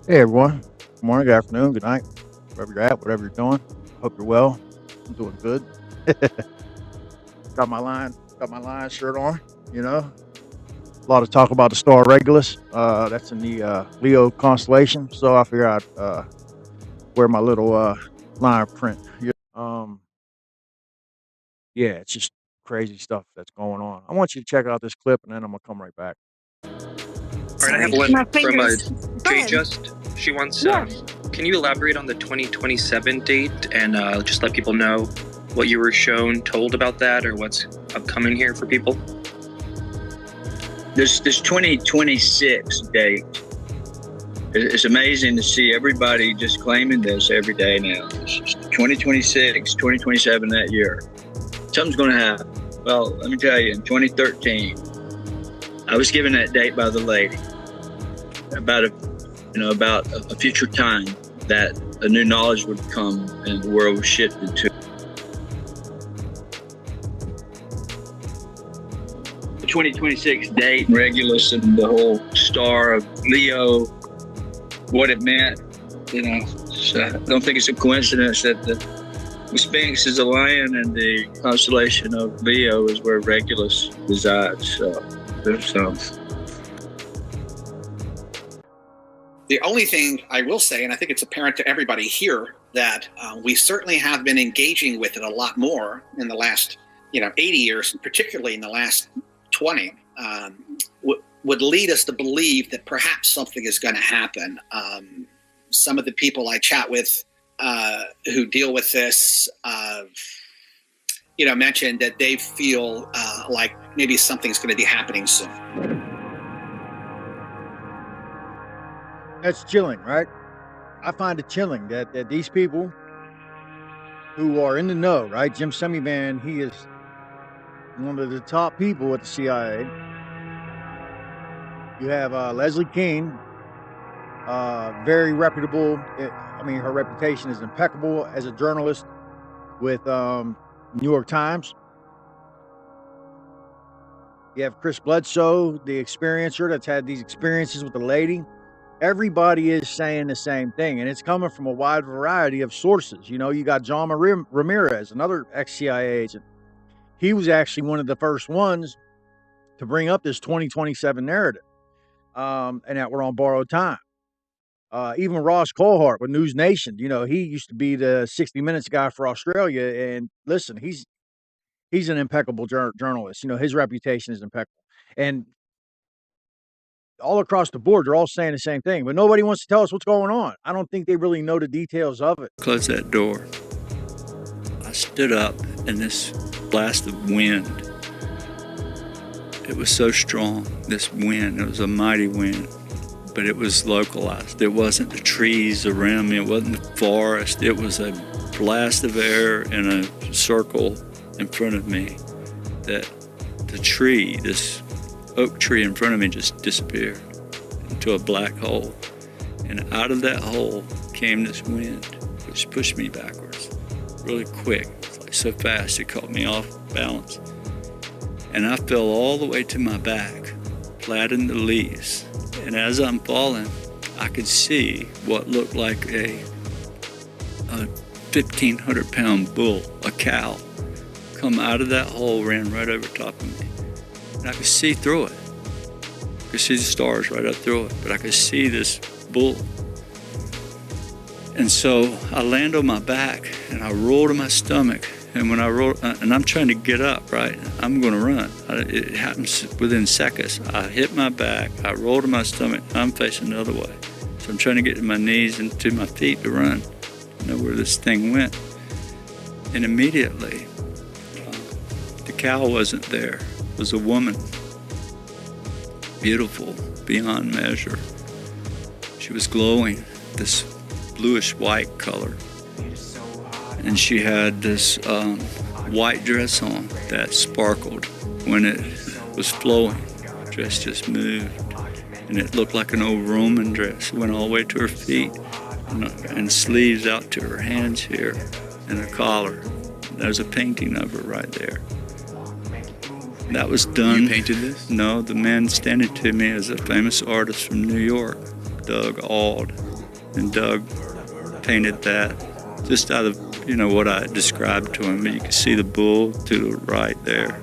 Hey everyone. Good morning, good afternoon, good night, wherever you're at, whatever you're doing. Hope you're well. I'm doing good. got my lion shirt on, you know. A lot of talk about the star Regulus. That's in the Leo constellation. So I figure I'd wear my little lion print. Yeah. Yeah, it's just crazy stuff that's going on. I want you to check out this clip and then I'm gonna come right back. All right, I have Sorry, one my from fingers. Go Jay ahead. Just. She wants, Yes. can you elaborate on the 2027 date and just let people know what you were told about that, or what's upcoming here for people? This 2026 date, it's amazing to see everybody just claiming this every day now. It's 2026, 2027, that year. Something's going to happen. Well, let me tell you, in 2013, I was given that date by the lady about a future time that a new knowledge would come and the world was shifted to. The 2026 date, Regulus, and the whole star of Leo, what it meant, So I don't think it's a coincidence that the Sphinx is a lion and the constellation of Leo is where Regulus resides. So there's The only thing I will say, and I think it's apparent to everybody here, that we certainly have been engaging with it a lot more in the last, 80 years, and particularly in the last 20, would lead us to believe that perhaps something is going to happen. Some of the people I chat with who deal with this, mentioned that they feel like maybe something's going to be happening soon. That's chilling, right? I find it chilling that these people who are in the know, right? Jim Semivan, he is one of the top people at the CIA. You have Leslie King, very reputable. Her reputation is impeccable as a journalist with New York Times. You have Chris Bledsoe, the experiencer that's had these experiences with the lady. Everybody is saying the same thing, and it's coming from a wide variety of sources. You got John Ramirez, another ex-CIA agent. He was actually one of the first ones to bring up this 2027 narrative, and that we're on borrowed time. Even Ross Coulthart with News Nation, he used to be the 60 Minutes guy for Australia, and listen, he's an impeccable journalist. His reputation is impeccable, and all across the board, they're all saying the same thing, but nobody wants to tell us what's going on. I don't think they really know the details of it. Close that door. I stood up, and this blast of wind, it was so strong, this wind, it was a mighty wind, but it was localized. It wasn't the trees around me, it wasn't the forest, it was a blast of air in a circle in front of me that the tree, this oak tree in front of me, just disappeared into a black hole. And out of that hole came this wind, which pushed me backwards really quick. It's like so fast, it caught me off balance. And I fell all the way to my back, flat in the leaves. And as I'm falling, I could see what looked like a 1,500-pound bull, a cow, come out of that hole, ran right over top of me. And I could see through it. I could see the stars right up through it, but I could see this bull. And so I land on my back and I roll to my stomach. And when I roll, and I'm trying to get up, right? I'm going to run. It happens within seconds. I hit my back, I roll to my stomach, I'm facing the other way. So I'm trying to get to my knees and to my feet to run, to know where this thing went. And immediately, the cow wasn't there. It was a woman, beautiful beyond measure. She was glowing, this bluish white color. And she had this white dress on that sparkled when it was flowing. The dress just moved, and it looked like an old Roman dress. It went all the way to her feet, and sleeves out to her hands here, and a collar. There's a painting of her right there. That was done. You painted this? No, the man standing to me is a famous artist from New York, Doug Auld. And Doug painted that just out of, what I described to him. You can see the bull to the right there.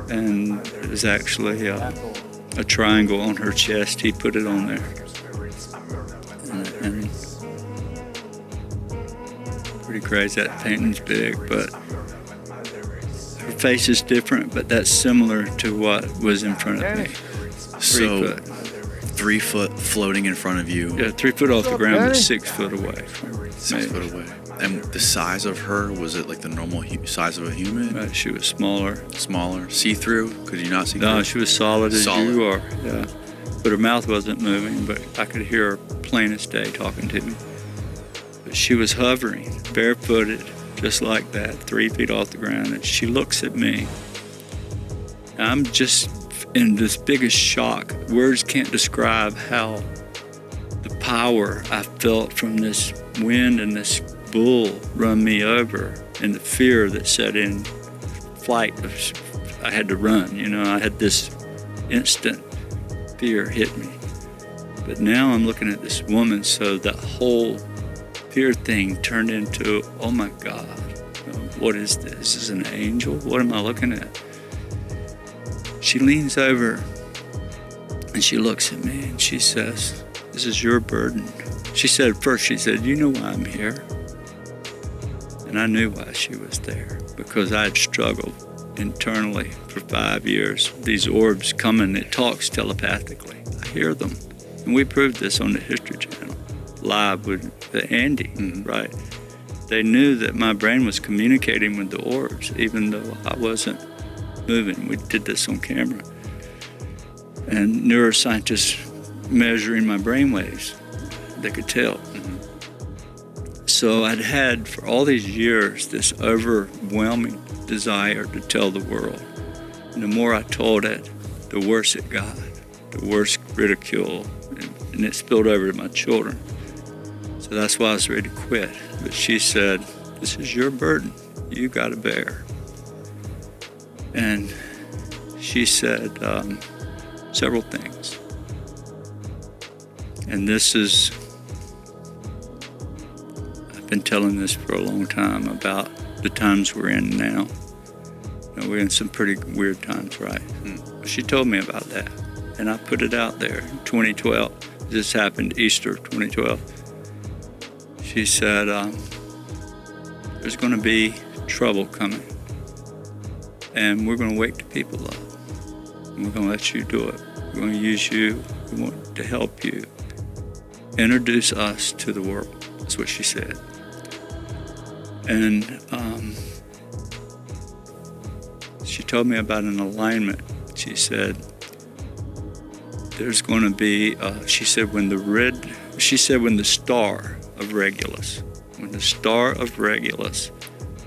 And there's actually a triangle on her chest. He put it on there. And pretty crazy. That painting's big, but her face is different, but that's similar to what was in front of me. 3 foot. 3 foot floating in front of you. Yeah, 3 foot off the ground, but 6 foot away. 6 foot away. And the size of her, was it like the normal size of a human? Right, she was smaller. Smaller. See-through? Could you not see through? No, she was solid as you are. Yeah. But her mouth wasn't moving, but I could hear her plain as day talking to me. But she was hovering, barefooted, just like that, 3 feet off the ground. And she looks at me. I'm just in this biggest shock. Words can't describe how the power I felt from this wind and this bull run me over, and the fear that set in, flight. I had to run, I had this instant fear hit me. But now I'm looking at this woman, so that whole fear thing turned into, oh my God, what is this? Is this an angel? What am I looking at? She leans over and she looks at me and she says, this is your burden. She said first, you know why I'm here? And I knew why she was there, because I had struggled internally for 5 years. These orbs coming, it talks telepathically. I hear them. And we proved this on the History Channel, live with Andy, right? They knew that my brain was communicating with the orbs, even though I wasn't moving. We did this on camera. And neuroscientists measuring my brain waves, they could tell. So I'd had for all these years this overwhelming desire to tell the world. And the more I told it, the worse it got, the worse ridicule, and it spilled over to my children. So that's why I was ready to quit. But she said, this is your burden, you got to bear. And she said several things. And this is, I've been telling this for a long time about the times we're in now. We're in some pretty weird times, right? She told me about that, and I put it out there in 2012. This happened Easter 2012. She said, there's going to be trouble coming, and we're going to wake the people up, and we're going to let you do it. We're going to use you. We want to help you. Introduce us to the world. That's what she said. And she told me about an alignment. She said, there's going to be, she said, when the star of Regulus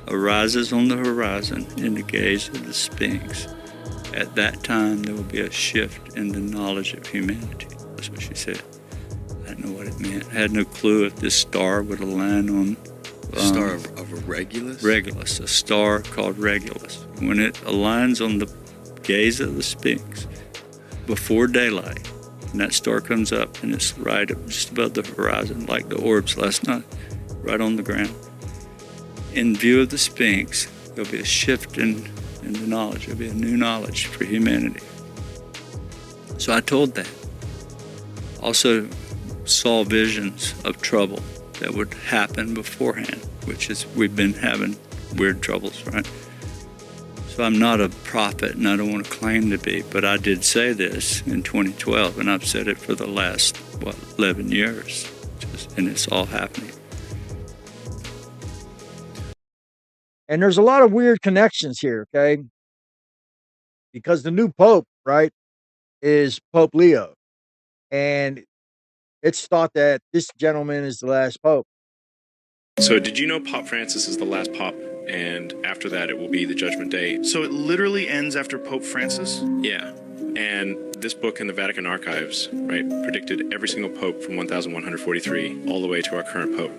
arises on the horizon in the gaze of the Sphinx, at that time there will be a shift in the knowledge of humanity. That's what she said. I didn't know what it meant. I had no clue if this star would align on... star of Regulus? Regulus, a star called Regulus. When it aligns on the gaze of the Sphinx before daylight, and that star comes up and it's right up just above the horizon, like the orbs last night, right on the ground. In view of the Sphinx, there'll be a shift in the knowledge. There'll be a new knowledge for humanity. So I told that. Also saw visions of trouble that would happen beforehand, which is, we've been having weird troubles, right? So I'm not a prophet, and I don't want to claim to be, but I did say this in 2012, and I've said it for the last, 11 years, and it's all happening. And there's a lot of weird connections here, okay? Because the new Pope, right, is Pope Leo. And it's thought that this gentleman is the last Pope. So did you know Pope Francis is the last Pope, and after that it will be the Judgment Day? So it literally ends after Pope Francis? Yeah. And this book in the Vatican archives, right, predicted every single pope from 1143 all the way to our current pope.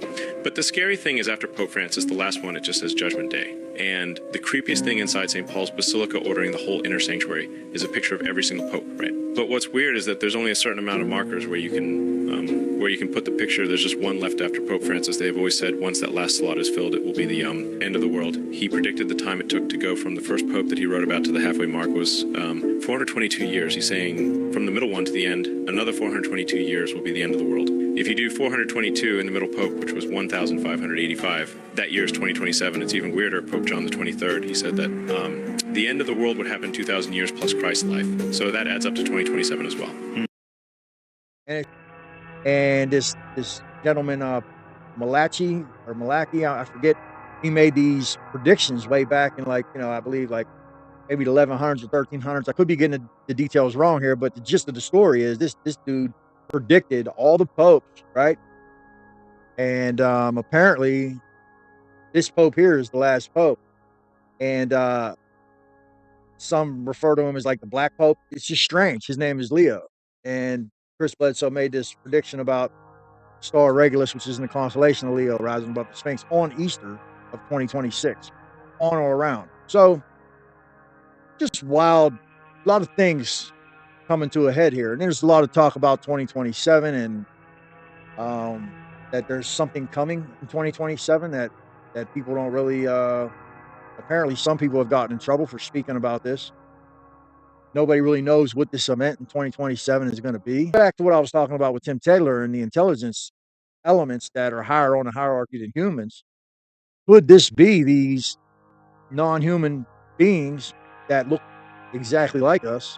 But the scary thing is, after Pope Francis, the last one, it just says Judgment Day. And the creepiest thing inside St. Paul's Basilica ordering the whole inner sanctuary is a picture of every single pope, right? But what's weird is that there's only a certain amount of markers where you can where you can put the picture. There's just one left after Pope Francis. They've always said once that last slot is filled, it will be the end of the world. He predicted the time it took to go from the first pope that he wrote about to the halfway mark was 422 years. He's saying from the middle one to the end, another 422 years will be the end of the world. If you do 422 in the middle pope, which was 1,585, that year is 2027. It's even weirder. Pope John the 23rd, he said that the end of the world would happen 2,000 years plus Christ's life. So that adds up to 2027 as well. And this gentleman, Malaki, I forget, he made these predictions way back in I believe maybe the 1100s or 1300s. I could be getting the details wrong here, but the gist of the story is this dude predicted all the popes, right? And apparently this pope here is the last pope. And some refer to him as like the Black Pope. It's just strange. His name is Leo. And Chris Bledsoe made this prediction about star Regulus, which is in the constellation of Leo, rising above the Sphinx on Easter of 2026, on or around. So, just wild, a lot of things coming to a head here. And there's a lot of talk about 2027 and that there's something coming in 2027 that people don't really, apparently some people have gotten in trouble for speaking about this. Nobody really knows what this event in 2027 is going to be. Back to what I was talking about with Tim Taylor and the intelligence elements that are higher on the hierarchy than humans. Could this be these non-human beings that look exactly like us?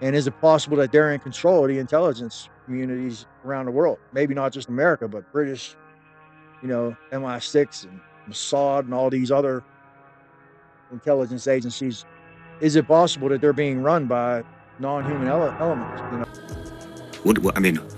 And is it possible that they're in control of the intelligence communities around the world? Maybe not just America, but British, MI6 and Mossad and all these other intelligence agencies. Is it possible that they're being run by non-human elements?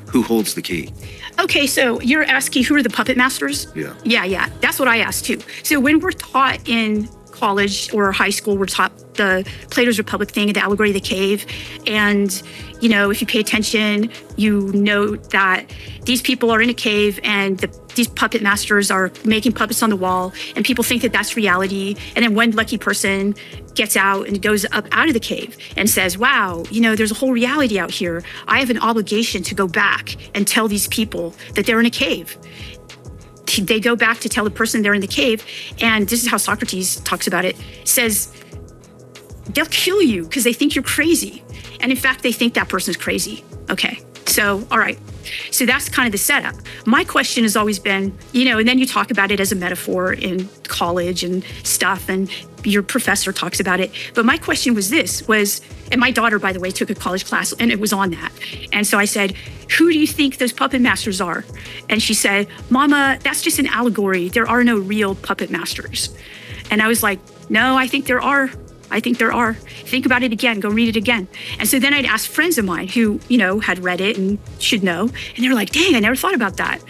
Who holds the key? Okay, so you're asking who are the puppet masters? Yeah. Yeah. That's what I asked too. So when we're taught in college or high school, we're taught the Plato's Republic thing, the allegory of the cave. And, if you pay attention, you know that these people are in a cave and these puppet masters are making puppets on the wall, and people think that that's reality. And then one lucky person gets out and goes up out of the cave and says, wow, there's a whole reality out here. I have an obligation to go back and tell these people that they're in a cave. They go back to tell the person they're in the cave, and this is how Socrates talks about it, says, they'll kill you because they think you're crazy. And in fact, they think that person's crazy. Okay, so, all right. So that's kind of the setup. My question has always been, and then you talk about it as a metaphor in college and stuff, and your professor talks about it. But my question was and my daughter, by the way, took a college class and it was on that. And so I said, who do you think those puppet masters are? And she said, Mama, that's just an allegory. There are no real puppet masters. And I was like, no, I think there are. Think about it again. Go read it again. And so then I'd ask friends of mine who, had read it and should know. And they were like, dang, I never thought about that.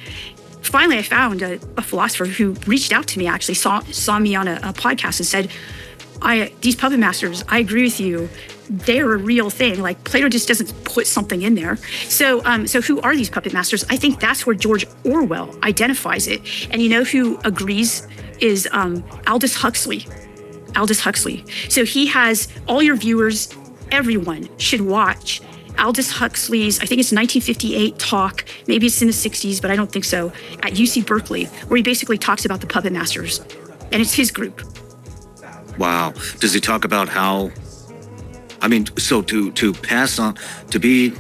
Finally, I found a philosopher who reached out to me, actually saw me on a podcast and said, these puppet masters, I agree with you. They're a real thing. Like Plato just doesn't put something in there. So who are these puppet masters? I think that's where George Orwell identifies it. And who agrees is Aldous Huxley. So he has all your viewers, everyone should watch Aldous Huxley's, I think it's 1958 talk, maybe it's in the 60s, but I don't think so, at UC Berkeley, where he basically talks about the puppet masters. And it's his group. Wow. Does he talk about how, so to pass on, to be,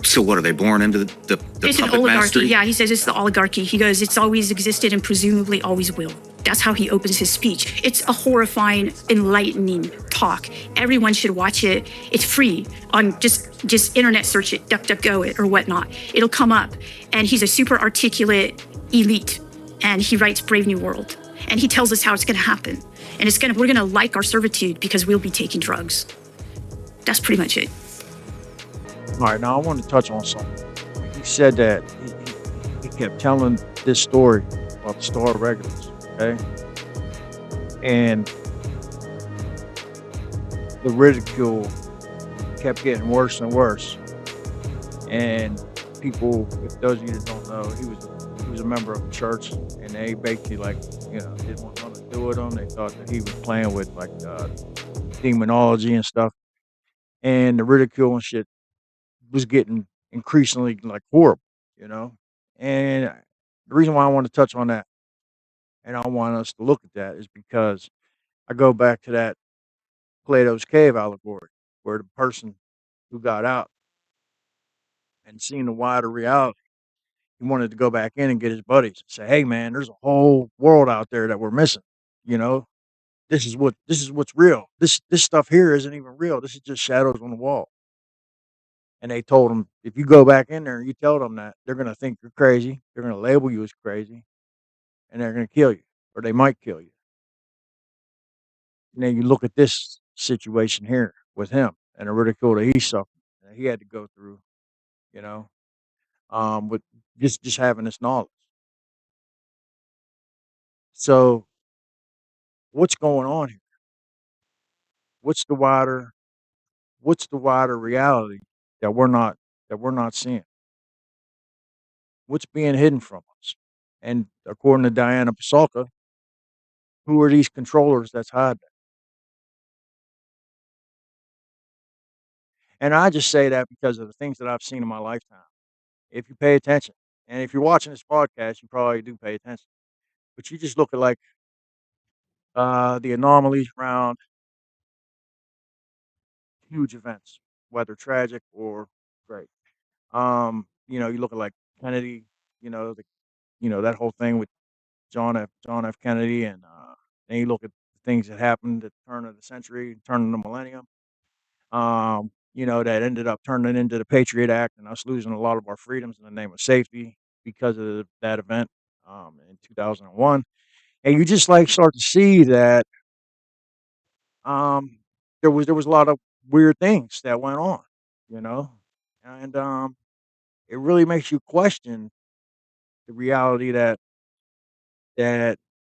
so what, are they born into the it's puppet an oligarchy. mastery? Yeah, he says it's the oligarchy. He goes, it's always existed and presumably always will. That's how he opens his speech. It's a horrifying, enlightening talk. Everyone should watch it. It's free on just internet search it, DuckDuckGo it or whatnot. It'll come up. And he's a super articulate elite. And he writes Brave New World. And he tells us how it's gonna happen. And we're gonna like our servitude because we'll be taking drugs. That's pretty much it. All right, now I want to touch on something. He said that he kept telling this story about the Star of Regulus, okay? And the ridicule kept getting worse and worse. And people, if those of you that don't know, he was a member of the church, and they basically didn't want nothing to do with him. They thought that he was playing with demonology and stuff. And the ridicule and shit was getting increasingly horrible. you know. And the reason why I want to touch on that and I want us to look at that is because I go back to that Plato's cave allegory, where the person who got out and seen the wider reality, he wanted to go back in and get his buddies and say, "Hey, man, there's a whole world out there that we're missing. You know, this is what's real. This stuff here isn't even real. This is just shadows on the wall." And they told him, if you go back in there and you tell them that, they're gonna think you're crazy. They're gonna label you as crazy, and they're gonna kill you, or they might kill you. And then you look at this situation here with him and the ridicule that he suffered, that he had to go through, you know, with just having this knowledge. So what's going on here? What's the wider what's the wider reality that we're not seeing? What's being hidden from us? And according to Diana Pasulka, who are these controllers that's hiding? And I just say that because of the things that I've seen in my lifetime. If you pay attention, and if you're watching this podcast, you probably do pay attention. But you just look at like the anomalies around huge events, whether tragic or great. You look at like Kennedy, that whole thing with John F. Kennedy, and then you look at the things that happened at the turn of the century, turn of the millennium. That ended up turning into the Patriot Act and us losing a lot of our freedoms in the name of safety because of that event in 2001. And you just like start to see that um, there was a lot of weird things that went on, you know, and it really makes you question the reality that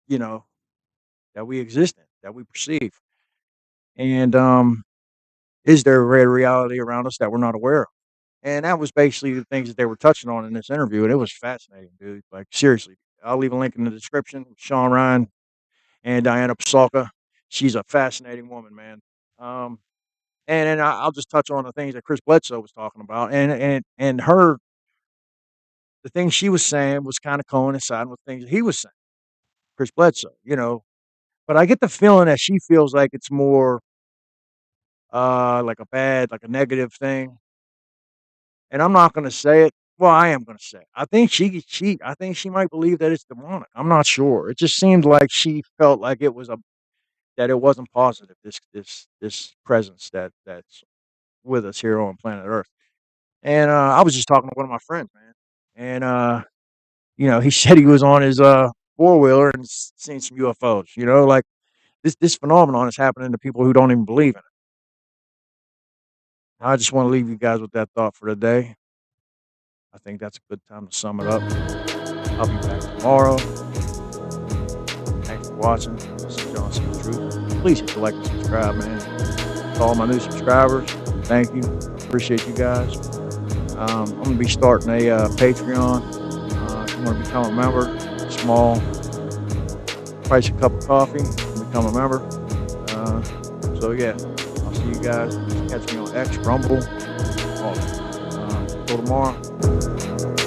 you know that we exist in, that we perceive, and is there a greater reality around us that we're not aware of? And that was basically the things that they were touching on in this interview, and it was fascinating, dude. Like seriously, I'll leave a link in the description. Sean Ryan and Diana Pasulka. She's a fascinating woman, man. Um, and then I'll just touch on the things that Chris Bledsoe was talking about, and her the things she was saying was kind of coinciding with things that he was saying, Chris Bledsoe, But I get the feeling that she feels like it's more like like a negative thing. And I'm not gonna say it. Well, I am gonna say it. I think she might believe that it's demonic. I'm not sure. It just seemed like she felt like that it wasn't positive, this presence that's with us here on planet Earth. And I was just talking to one of my friends, man. And he said he was on his four wheeler and seen some UFOs, like this phenomenon is happening to people who don't even believe in it. I just want to leave you guys with that thought for today. I think that's a good time to sum it up. I'll be back tomorrow. Thanks for watching. This is John Speak Truth. Please hit the like and subscribe, man. To all my new subscribers, thank you. Appreciate you guys. I'm going to be starting a Patreon. If you want to become a member, small price a cup of coffee, become a member. So yeah, I'll see you guys. Catch me on X, Rumble, all that. Till tomorrow.